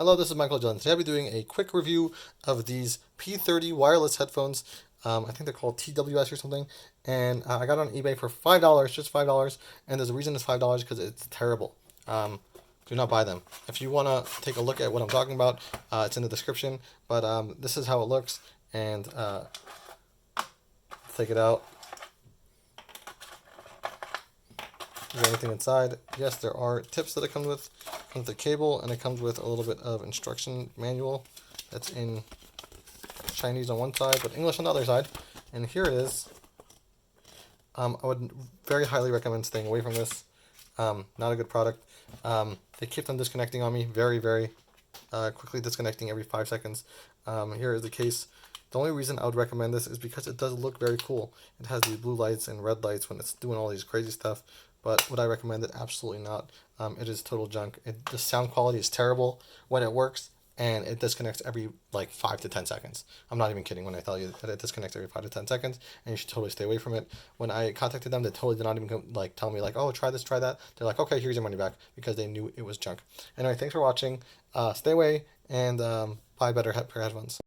Hello, this is Michael John. Today I'll be doing a quick review of these P30 wireless headphones. I think they're called TWS or something. And I got it on eBay for $5, just $5. And there's a reason it's $5 because it's terrible. Do not buy them. If you want to take a look at what I'm talking about, it's in the description. But this is how it looks. And take it out. Is there anything inside? Yes, there are tips that it comes with. It comes with a cable, and it comes with a little bit of instruction manual that's in Chinese on one side, but English on the other side. And here it is. I would very highly recommend staying away from this. Not a good product. They keep on disconnecting on me very quickly, disconnecting every 5 seconds. Here is the case. The only reason I would recommend this is because it does look very cool. It has these blue lights and red lights when it's doing all these crazy stuff. But would I recommend it? Absolutely not. It is total junk. The sound quality is terrible when it works, and it disconnects every like 5 to 10 seconds. I'm not even kidding when I tell you that it disconnects every 5 to 10 seconds, and you should totally stay away from it. When I contacted them, they totally did not even like tell me like, oh, try this, try that. They're like, okay, here's your money back because they knew it was junk. Anyway, thanks for watching. Stay away and buy better pair of headphones.